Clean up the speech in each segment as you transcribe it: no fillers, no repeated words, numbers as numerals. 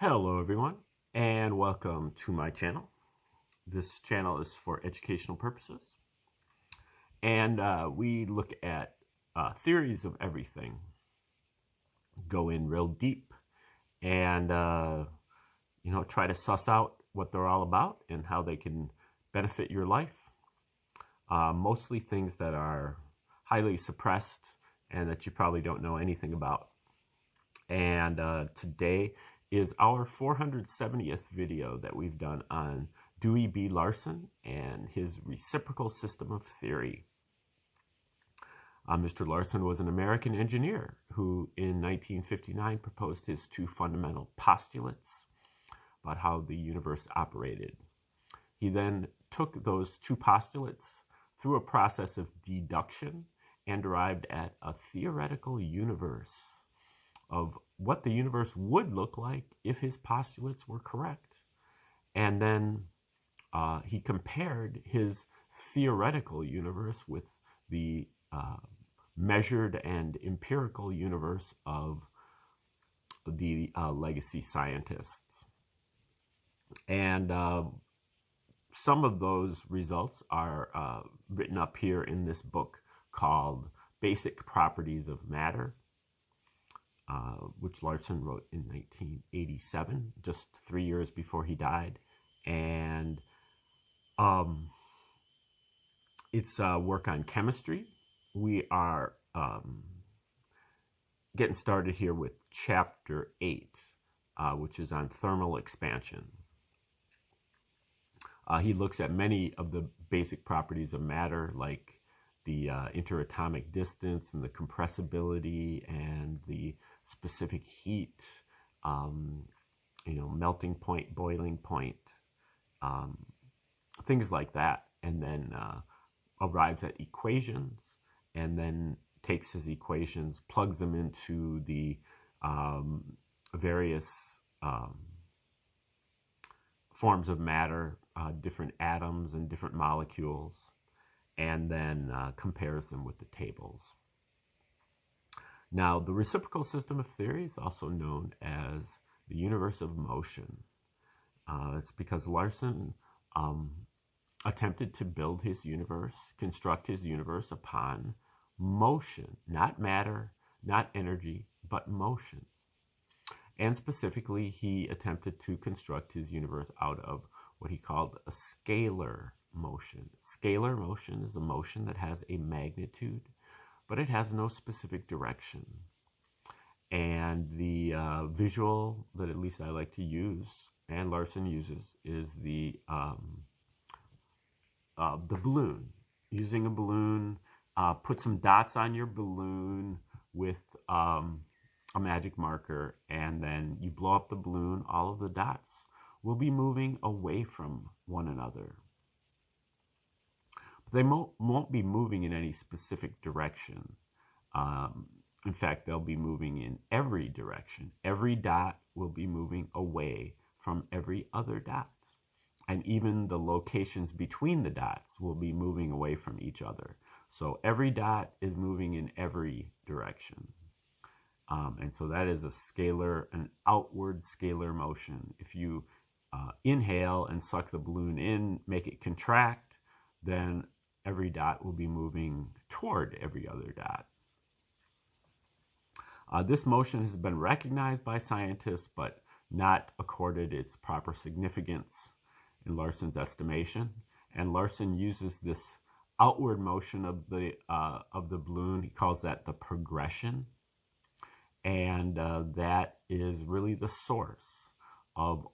Hello everyone, and welcome to my channel. This channel is for educational purposes, and we look at theories of everything, go in real deep, and try to suss out what they're all about and how they can benefit your life. Mostly things that are highly suppressed and that you probably don't know anything about. And today is our 470th video that we've done on Dewey B. Larson and his reciprocal system of theory. Mr. Larson was an American engineer who in 1959 proposed his two fundamental postulates about how the universe operated. He then took those two postulates through a process of deduction and arrived at a theoretical universe of what the universe would look like if his postulates were correct. And then he compared his theoretical universe with the measured and empirical universe of the legacy scientists. And some of those results are written up here in this book called Basic Properties of Matter, which Larson wrote in 1987, just 3 years before he died. And it's work on chemistry. We are getting started here with chapter 8, which is on thermal expansion. He looks at many of the basic properties of matter, like the interatomic distance and the compressibility and the specific heat, melting point, boiling point, things like that, and then arrives at equations, and then takes his equations, plugs them into the various forms of matter, different atoms and different molecules, and then compares them with the tables. Now, the reciprocal system of theory is also known as the universe of motion. It's because Larson attempted to build his universe, construct his universe upon motion, not matter, not energy, but motion. And specifically, he attempted to construct his universe out of what he called a scalar motion. Scalar motion is a motion that has a magnitude, but it has no specific direction. And the visual that at least I like to use, and Larson uses, is the balloon. Using a balloon, put some dots on your balloon with a magic marker, and then you blow up the balloon. All of the dots will be moving away from one another. They won't be moving in any specific direction. In fact, they'll be moving in every direction. Every dot will be moving away from every other dot. And even the locations between the dots will be moving away from each other. So every dot is moving in every direction. And so that is an outward scalar motion. If you inhale and suck the balloon in, make it contract, then every dot will be moving toward every other dot. This motion has been recognized by scientists, but not accorded its proper significance in Larson's estimation. And Larson uses this outward motion of the balloon. He calls that the progression, and that is really the source of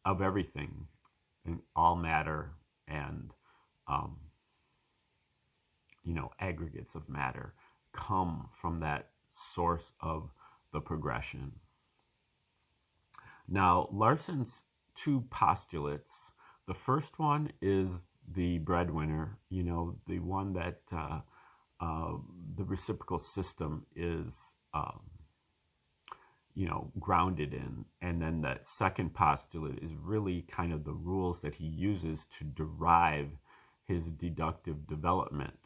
everything, in all matter and aggregates of matter come from that source of the progression. Now, Larson's two postulates, the first one is the breadwinner, the one that the reciprocal system is grounded in. And then that second postulate is really kind of the rules that he uses to derive his deductive development.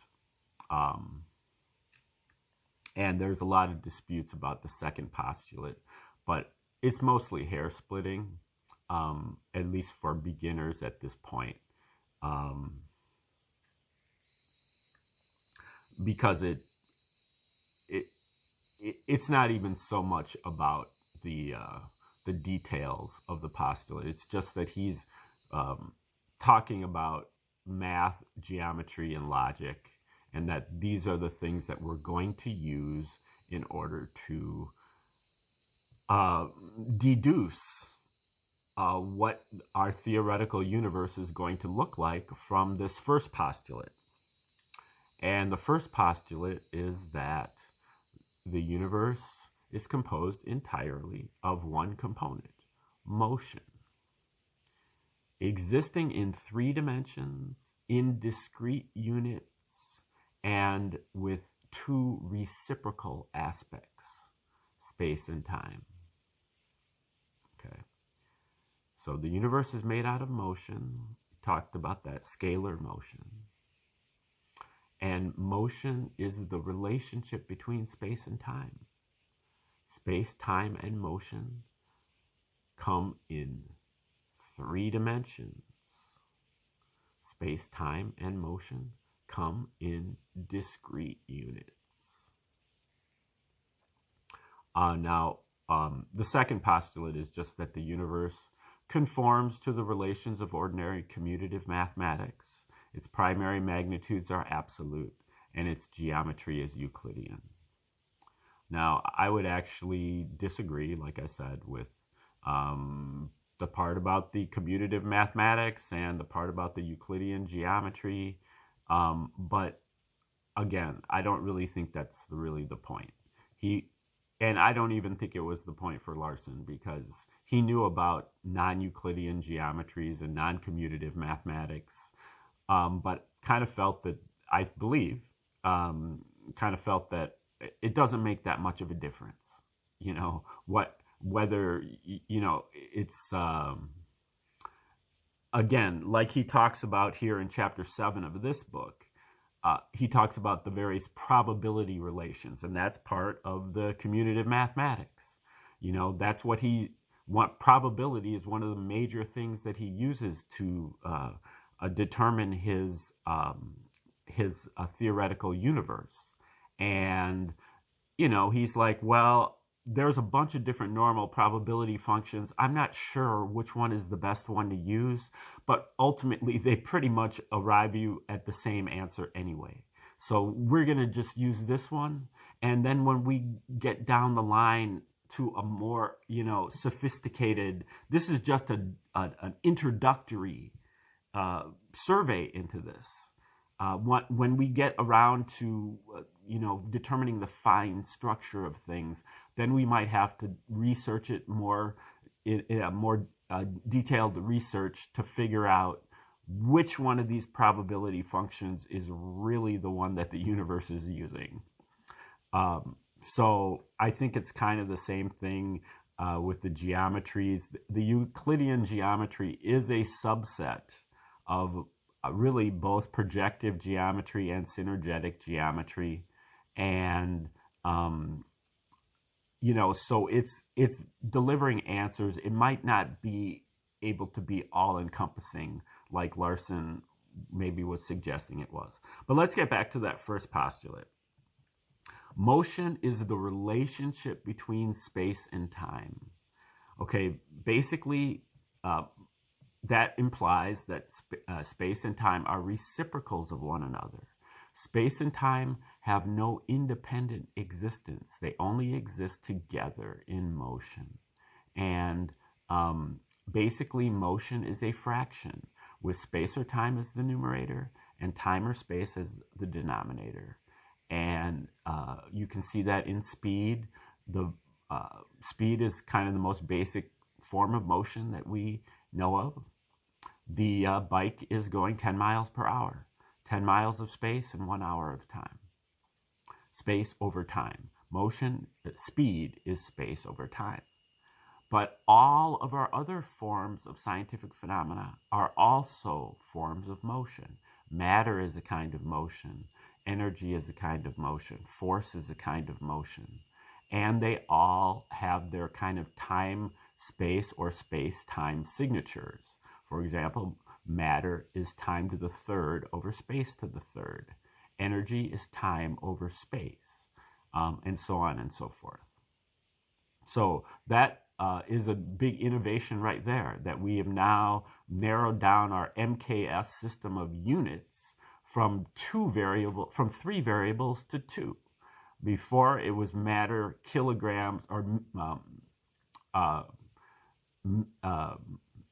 And there's a lot of disputes about the second postulate, but it's mostly hair splitting, at least for beginners at this point, because it it's not even so much about the details of the postulate. It's just that he's talking about math, geometry, and logic, and that these are the things that we're going to use in order to deduce what our theoretical universe is going to look like from this first postulate. And the first postulate is that the universe is composed entirely of one component, motion, existing in 3 dimensions, in discrete units, and with 2 reciprocal aspects, space and time. Okay. So the universe is made out of motion. We talked about that, scalar motion. And motion is the relationship between space and time. Space, time, and motion come in 3 dimensions. Space, time, and motion come in discrete units. The second postulate is just that the universe conforms to the relations of ordinary commutative mathematics. Its primary magnitudes are absolute, and its geometry is Euclidean. Now, I would actually disagree, like I said, with the part about the commutative mathematics and the part about the Euclidean geometry. But again, I don't really think that's really the point. And I don't even think it was the point for Larson, because he knew about non-Euclidean geometries and non-commutative mathematics, but kind of felt that, I believe, kind of felt that it doesn't make that much of a difference. Whether it's, again, like he talks about here in chapter 7 of this book, he talks about the various probability relations, and that's part of the commutative mathematics. That's what probability is one of the major things that he uses to determine his theoretical universe. And, he's like, well, there's a bunch of different normal probability functions. I'm not sure which one is the best one to use, but ultimately they pretty much arrive you at the same answer anyway. So we're going to just use this one. And then when we get down the line to a more, sophisticated, this is just an introductory survey into this. When we get around to, determining the fine structure of things, then we might have to research it more, in a more detailed research to figure out which one of these probability functions is really the one that the universe is using. So I think it's kind of the same thing with the geometries. The Euclidean geometry is a subset of really both projective geometry and synergetic geometry. And, so it's delivering answers. It might not be able to be all-encompassing like Larson maybe was suggesting it was. But let's get back to that first postulate. Motion is the relationship between space and time. Okay, basically, that implies that space and time are reciprocals of one another. Space and time have no independent existence. They only exist together in motion. And basically, motion is a fraction, with space or time as the numerator and time or space as the denominator. And you can see that in speed. The speed is kind of the most basic form of motion that we know of. The bike is going 10 miles per hour, 10 miles of space and 1 hour of time. Space over time. Motion, speed is space over time. But all of our other forms of scientific phenomena are also forms of motion. Matter is a kind of motion. Energy is a kind of motion. Force is a kind of motion. and they all have their kind of time, space, or space-time signatures. For example, matter is time to the third over space to the third. Energy is time over space, and so on and so forth. So that is a big innovation right there, that we have now narrowed down our MKS system of units from three variables to two. Before it was matter, kilograms, or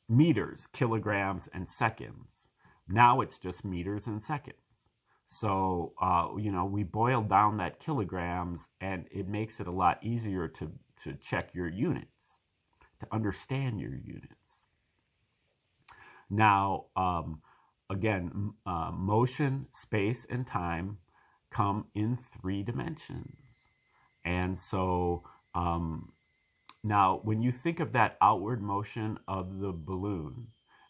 meters, kilograms, and seconds. Now it's just meters and seconds. So, we boiled down that kilograms, and it makes it a lot easier to check your units, to understand your units. Now, again, motion, space, and time come in 3 dimensions. And so now when you think of that outward motion of the balloon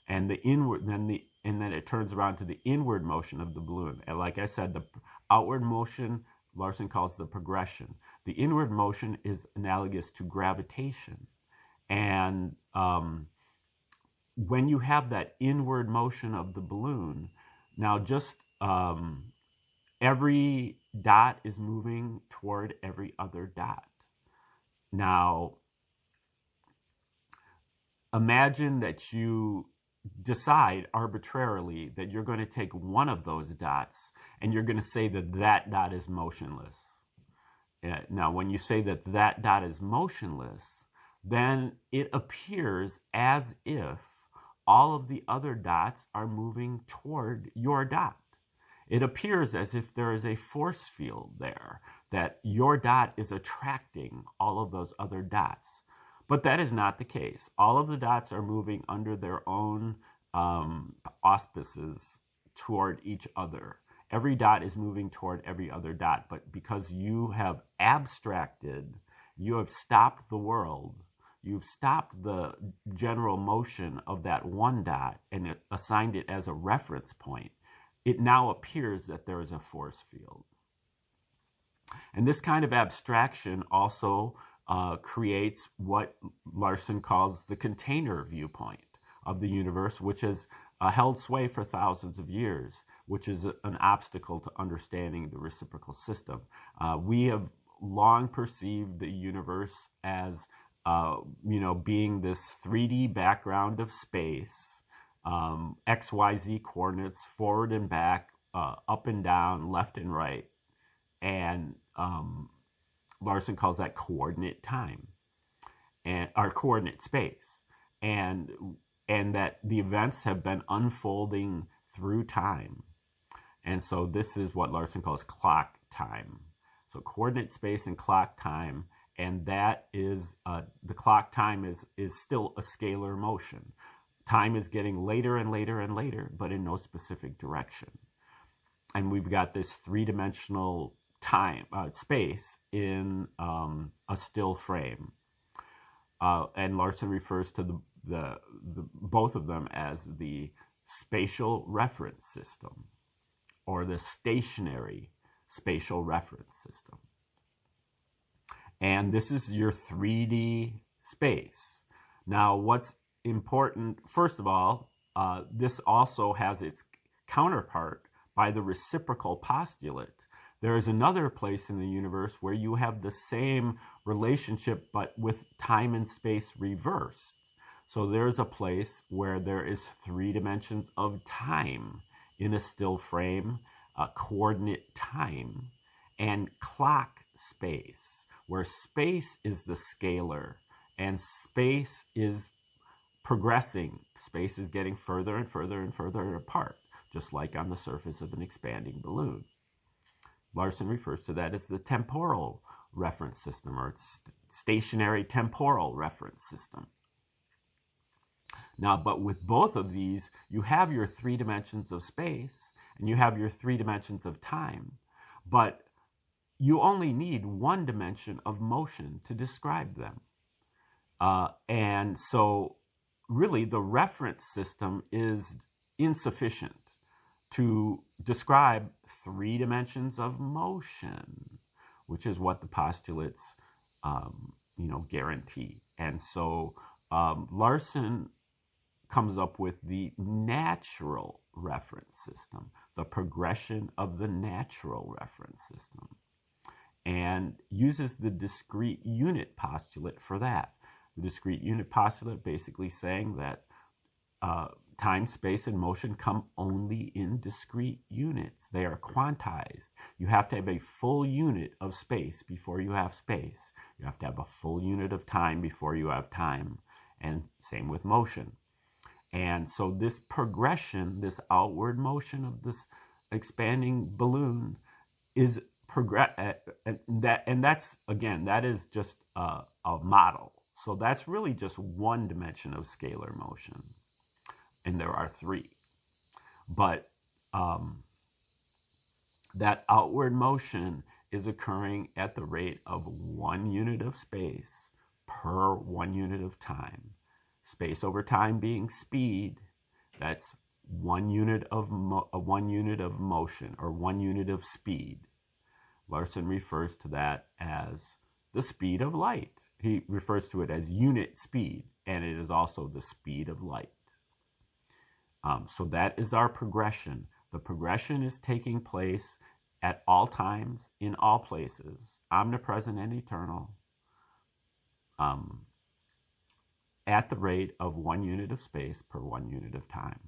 and the inward, and then it turns around to the inward motion of the balloon. And like I said, the outward motion, Larson calls the progression. The inward motion is analogous to gravitation. And when you have that inward motion of the balloon, now just every dot is moving toward every other dot. Now, imagine that you decide arbitrarily that you're going to take one of those dots and you're going to say that that dot is motionless. Now, when you say that that dot is motionless, then it appears as if all of the other dots are moving toward your dot. It appears as if there is a force field there, that your dot is attracting all of those other dots. But that is not the case. All of the dots are moving under their own auspices toward each other. Every dot is moving toward every other dot, but because you have abstracted, you have stopped the world, you've stopped the general motion of that one dot and assigned it as a reference point, it now appears that there is a force field. And this kind of abstraction also creates what Larson calls the container viewpoint of the universe, which has held sway for thousands of years, which is an obstacle to understanding the reciprocal system. We have long perceived the universe as being this 3D background of space, XYZ coordinates, forward and back, up and down, left and right, and Larson calls that coordinate time, and our coordinate space, and that the events have been unfolding through time. And so this is what Larson calls clock time. So coordinate space and clock time, and that is the clock time is still a scalar motion. Time is getting later and later and later, but in no specific direction. And we've got this 3-dimensional time, space in a still frame. And Larson refers to the both of them as the spatial reference system, or the stationary spatial reference system. And this is your 3D space. Now, what's important, first of all, this also has its counterpart by the reciprocal postulate. There is another place in the universe where you have the same relationship, but with time and space reversed. So there's a place where there is 3 dimensions of time in a still frame, coordinate time, and clock space, where space is the scalar and space is progressing. Space is getting further and further and further apart, just like on the surface of an expanding balloon. Larson refers to that as the temporal reference system, or stationary temporal reference system. Now, but with both of these, you have your 3 dimensions of space and you have your 3 dimensions of time, but you only need 1 dimension of motion to describe them. And so really the reference system is insufficient to describe 3 dimensions of motion, which is what the postulates guarantee. And so Larson comes up with the natural reference system, the progression of the natural reference system, and uses the discrete unit postulate for that. The discrete unit postulate basically saying that time, space, and motion come only in discrete units. They are quantized. You have to have a full unit of space before you have space. You have to have a full unit of time before you have time, and same with motion. And so this progression, this outward motion of this expanding balloon is that is just a model. So that's really just one dimension of scalar motion, and there are three. But that outward motion is occurring at the rate of 1 unit of space per 1 unit of time. Space over time being speed, that's 1 unit of 1 unit of motion, or 1 unit of speed. Larson refers to that as the speed of light. He refers to it as unit speed, and it is also the speed of light. So that is our progression. The progression is taking place at all times, in all places, omnipresent and eternal, at the rate of 1 unit of space per 1 unit of time.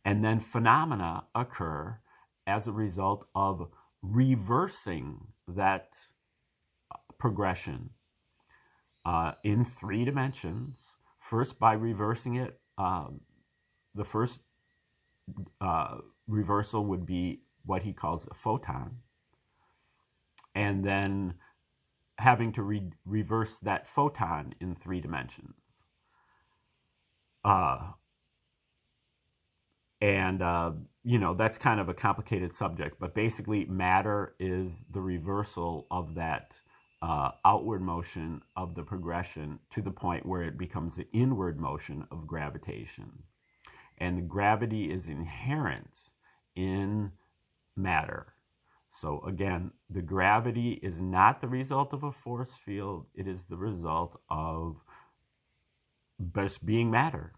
And then phenomena occur as a result of reversing that progression in 3 dimensions. First, by reversing it, the first reversal would be what he calls a photon, and then having to reverse that photon in 3 dimensions. That's kind of a complicated subject, but basically matter is the reversal of that outward motion of the progression to the point where it becomes the inward motion of gravitation. And the gravity is inherent in matter. So again, the gravity is not the result of a force field. It is the result of just being matter.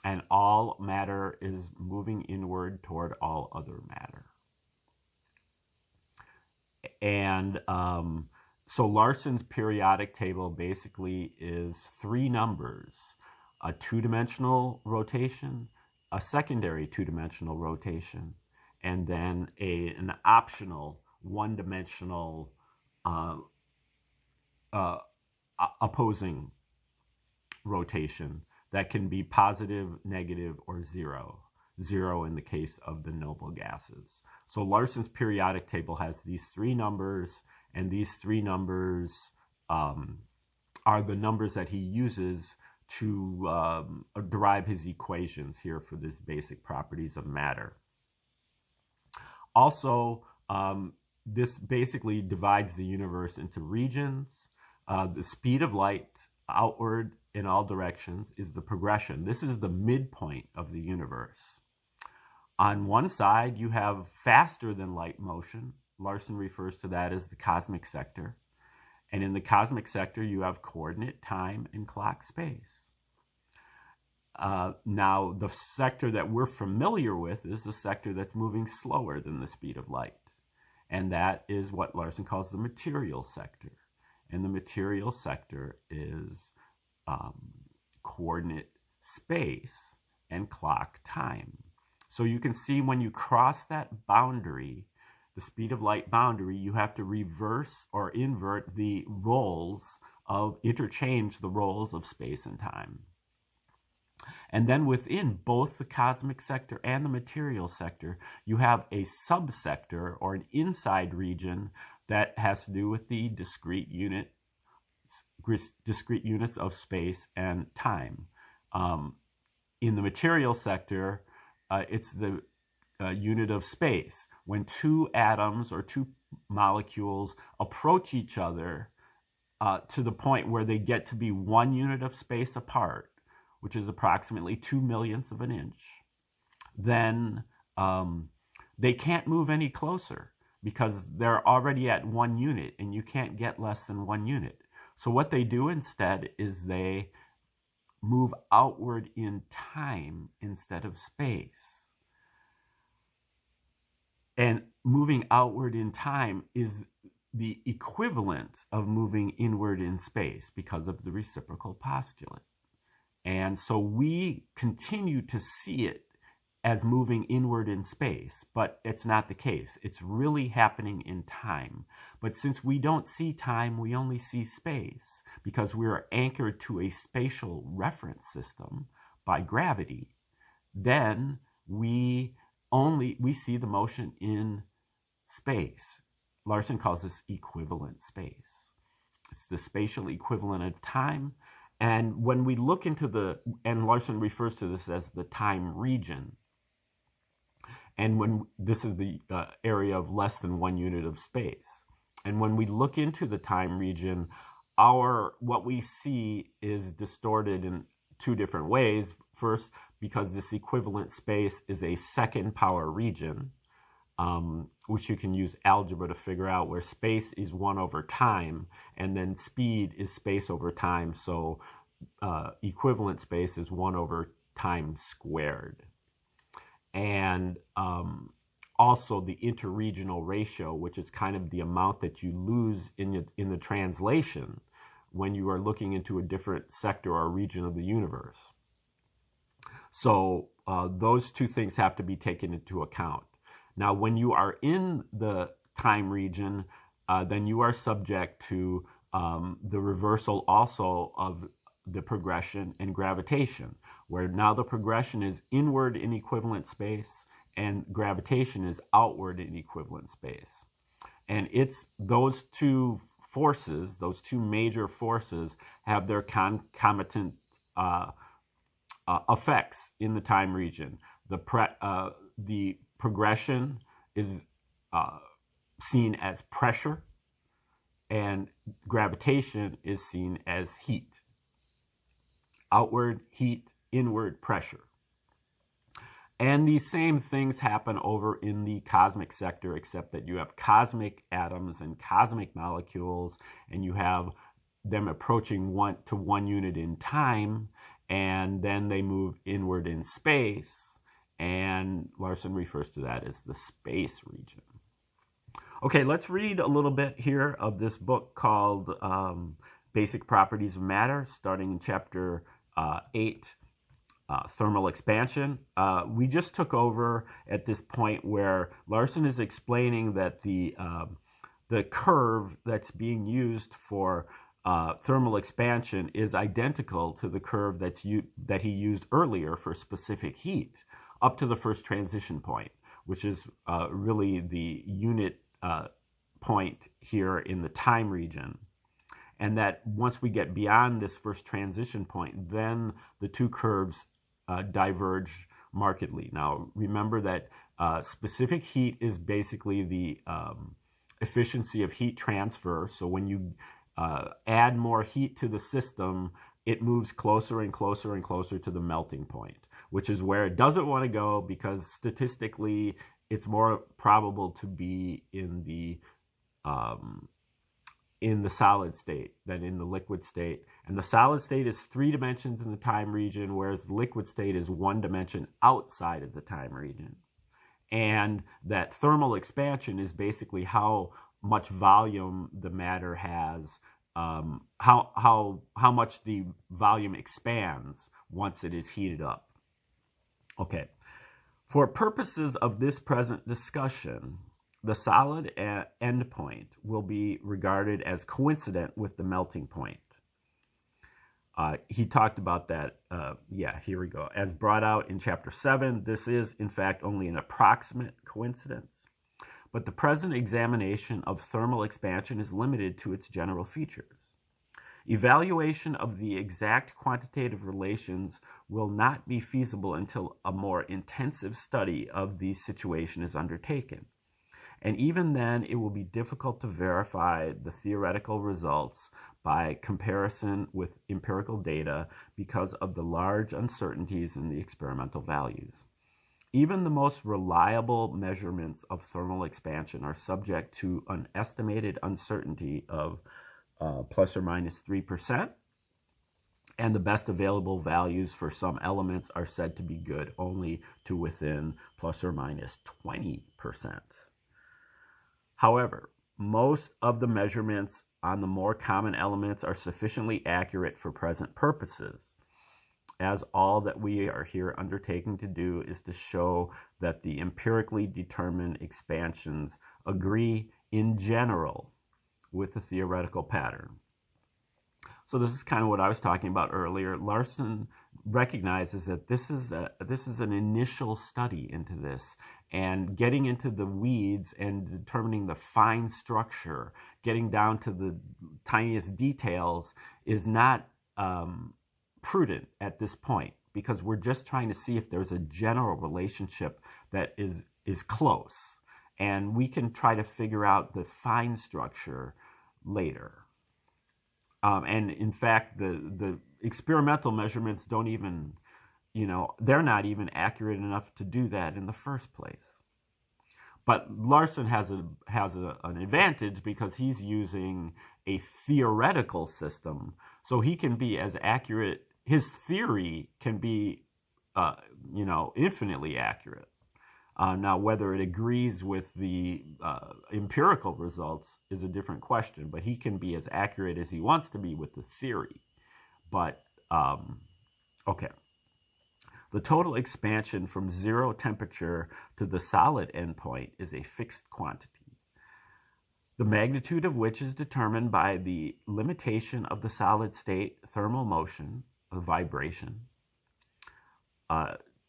And all matter is moving inward toward all other matter. And so Larson's periodic table basically is 3 numbers: a 2-dimensional rotation, a secondary 2-dimensional rotation, and then an optional 1-dimensional opposing rotation that can be positive, negative, or zero. Zero in the case of the noble gases. So Larson's periodic table has these 3 numbers, and these 3 numbers are the numbers that he uses to derive his equations here for these basic properties of matter. Also, this basically divides the universe into regions. The speed of light outward in all directions is the progression. This is the midpoint of the universe. On one side, you have faster than light motion. Larson refers to that as the cosmic sector. And in the cosmic sector, you have coordinate time and clock space. Now, the sector that we're familiar with is the sector that's moving slower than the speed of light. And that is what Larson calls the material sector. And the material sector is coordinate space and clock time. So you can see when you cross that boundary, the speed of light boundary, you have to reverse or invert the roles interchange the roles of space and time. And then within both the cosmic sector and the material sector, you have a subsector or an inside region that has to do with the discrete units of space and time. In the material sector, it's the unit of space. When 2 atoms or 2 molecules approach each other to the point where they get to be 1 unit of space apart, which is approximately 2 millionths of an inch, then they can't move any closer. because they're already at 1 unit and you can't get less than 1 unit. So what they do instead is they move outward in time instead of space. And moving outward in time is the equivalent of moving inward in space because of the reciprocal postulate. And so we continue to see it as moving inward in space, but it's not the case. It's really happening in time. But since we don't see time, we only see space because we are anchored to a spatial reference system by gravity. Then we see the motion in space. Larson calls this equivalent space. It's the spatial equivalent of time. And when we look into and Larson refers to this as the time region. And when this is the area of less than 1 unit of space. And when we look into the time region, what we see is distorted in 2 different ways. First, because this equivalent space is a second power region, which you can use algebra to figure out, where space is 1 over time, and then speed is space over time. So equivalent space is 1 over time squared. And also the interregional ratio, which is kind of the amount that you lose in the translation when you are looking into a different sector or region of the universe. So those 2 things have to be taken into account. Now, when you are in the time region, then you are subject to the reversal also of the progression and gravitation, where now the progression is inward in equivalent space and gravitation is outward in equivalent space. And it's those 2 forces, those 2 major forces, have their concomitant effects in the time region. The progression is seen as pressure, and gravitation is seen as heat. Outward heat, inward pressure. And these same things happen over in the cosmic sector, except that you have cosmic atoms and cosmic molecules, and you have them approaching 1 unit in time, and then they move inward in space, and Larson refers to that as the space region. Okay, let's read a little bit here of this book called Basic Properties of Matter, starting in chapter 8, Thermal Expansion. We just took over at this point where Larson is explaining that the curve that's being used for thermal expansion is identical to the curve that he used earlier for specific heat, up to the first transition point, which is really the unit point here in the time region. And that once we get beyond this first transition point, then the 2 curves diverge markedly. Now, remember that specific heat is basically the efficiency of heat transfer. So when you add more heat to the system, it moves closer and closer and closer to the melting point, which is where it doesn't want to go, because statistically it's more probable to be in the solid state than in the liquid state. And the solid state is 3 dimensions in the time region, whereas the liquid state is 1 dimension outside of the time region. And that thermal expansion is basically how much volume the matter has, how much the volume expands once it is heated up. Okay, for purposes of this present discussion, the solid endpoint will be regarded as coincident with the melting point. He talked about that, here we go. As brought out in chapter 7, this is in fact only an approximate coincidence, but the present examination of thermal expansion is limited to its general features. Evaluation of the exact quantitative relations will not be feasible until a more intensive study of the situation is undertaken. And even then, it will be difficult to verify the theoretical results by comparison with empirical data because of the large uncertainties in the experimental values. Even the most reliable measurements of thermal expansion are subject to an estimated uncertainty of plus or minus 3%, and the best available values for some elements are said to be good only to within plus or minus 20%. However, most of the measurements on the more common elements are sufficiently accurate for present purposes, as all that we are here undertaking to do is to show that the empirically determined expansions agree in general with the theoretical pattern. So this is kind of what I was talking about earlier. Larson recognizes that this is an initial study into this, and getting into the weeds and determining the fine structure, getting down to the tiniest details is not prudent at this point, because we're just trying to see if there's a general relationship that is close, and we can try to figure out the fine structure later. And in fact, the experimental measurements don't even, they're not even accurate enough to do that in the first place. But Larson has an advantage because he's using a theoretical system, so he can be as accurate. His theory can be, infinitely accurate. Now, whether it agrees with the empirical results is a different question, but he can be as accurate as he wants to be with the theory. But, okay. The total expansion from zero temperature to the solid endpoint is a fixed quantity, the magnitude of which is determined by the limitation of the solid state thermal motion, of vibration,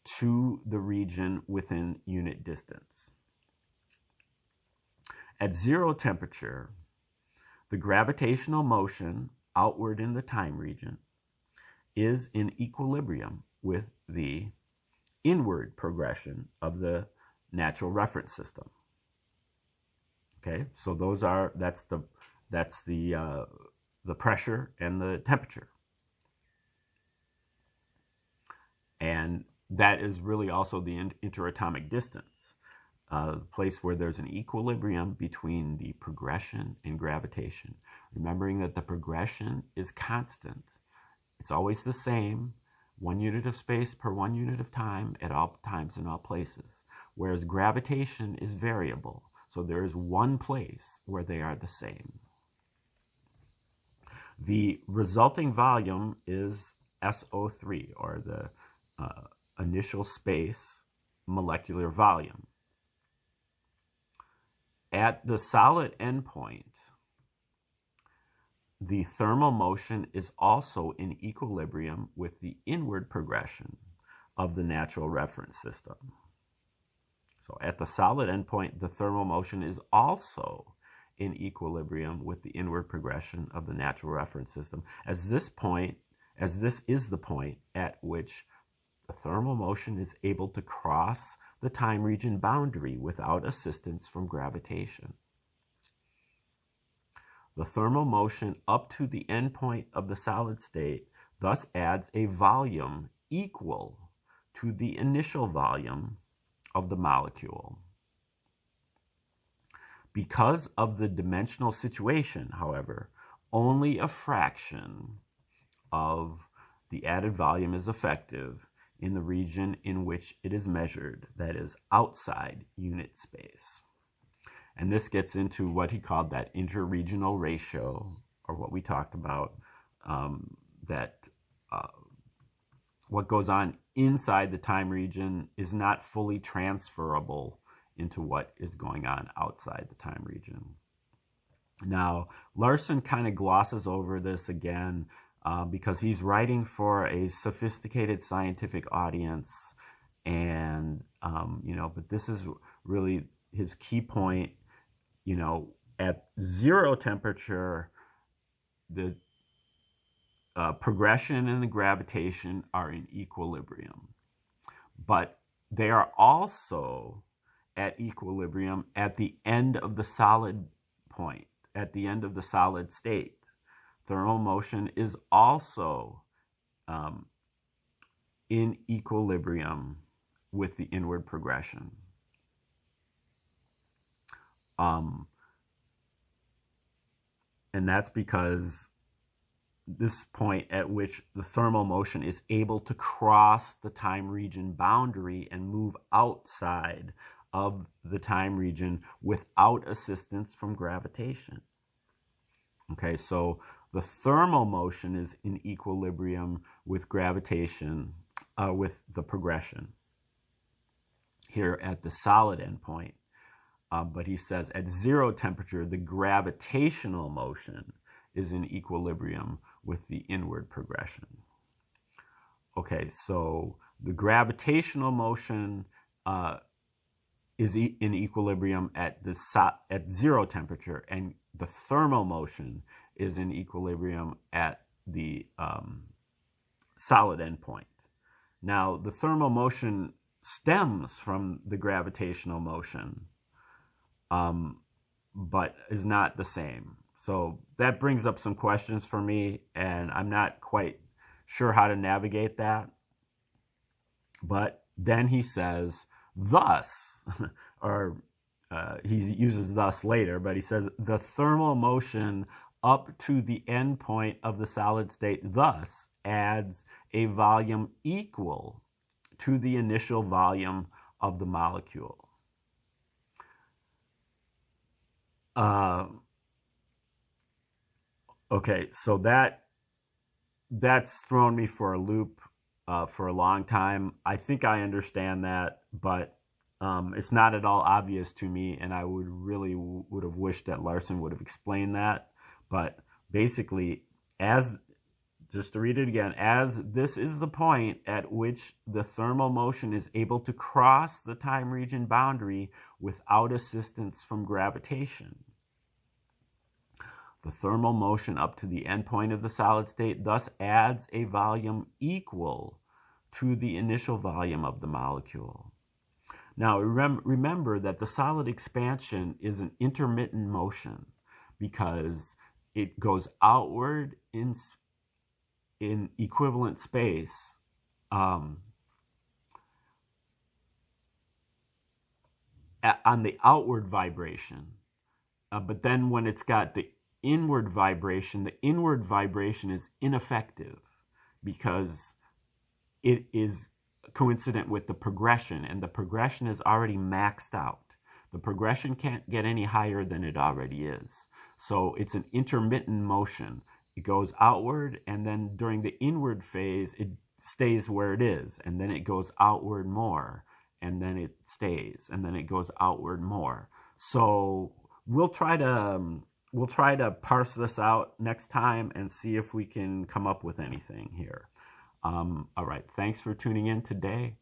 to the region within unit distance. At zero temperature, the gravitational motion outward in the time region is in equilibrium with the inward progression of the natural reference system. Okay, so that's the pressure and the temperature. And that is really also the interatomic distance, the place where there's an equilibrium between the progression and gravitation. Remembering that the progression is constant. It's always the same, 1 unit of space per 1 unit of time at all times in all places, whereas gravitation is variable. So there is one place where they are the same. The resulting volume is SO3, or the initial space molecular volume. At the solid endpoint, the thermal motion is also in equilibrium with the inward progression of the natural reference system. So at the solid endpoint, the thermal motion is also in equilibrium with the inward progression of the natural reference system, as this is the point at which the thermal motion is able to cross the time region boundary without assistance from gravitation. The thermal motion up to the endpoint of the solid state thus adds a volume equal to the initial volume of the molecule. Because of the dimensional situation, however, only a fraction of the added volume is effective in the region in which it is measured, that is, outside unit space. And this gets into what he called that interregional ratio, or what we talked about, what goes on inside the time region is not fully transferable into what is going on outside the time region. Now, Larson kind of glosses over this again, because he's writing for a sophisticated scientific audience, and but this is really his key point. At zero temperature, the progression and the gravitation are in equilibrium, but they are also at equilibrium at the end of the solid point, at the end of the solid state. Thermal motion is also in equilibrium with the inward progression. And that's because this point at which the thermal motion is able to cross the time region boundary and move outside of the time region without assistance from gravitation. Okay, so the thermal motion is in equilibrium with gravitation, with the progression here at the solid endpoint. But he says at zero temperature, the gravitational motion is in equilibrium with the inward progression. Okay, so the gravitational motion is in equilibrium at zero temperature, and the thermal motion is in equilibrium at the solid endpoint. Now, the thermal motion stems from the gravitational motion, but is not the same. So that brings up some questions for me, and I'm not quite sure how to navigate that. But then he says, thus, or he uses thus later, but he says the thermal motion up to the end point of the solid state thus adds a volume equal to the initial volume of the molecule. Okay, so that's thrown me for a loop for a long time. I think I understand that, but it's not at all obvious to me, and I would have wished that Larson would have explained that. But basically, just to read it again, as this is the point at which the thermal motion is able to cross the time region boundary without assistance from gravitation. The thermal motion up to the endpoint of the solid state thus adds a volume equal to the initial volume of the molecule. Now, remember that the solid expansion is an intermittent motion because it goes outward in equivalent space on the outward vibration. But then when it's got the inward vibration is ineffective because it is coincident with the progression, and the progression is already maxed out. The progression can't get any higher than it already is. So it's an intermittent motion. It goes outward, and then during the inward phase, it stays where it is, and then it goes outward more, and then it stays, and then it goes outward more. So we'll try to parse this out next time and see if we can come up with anything here. All right, thanks for tuning in today.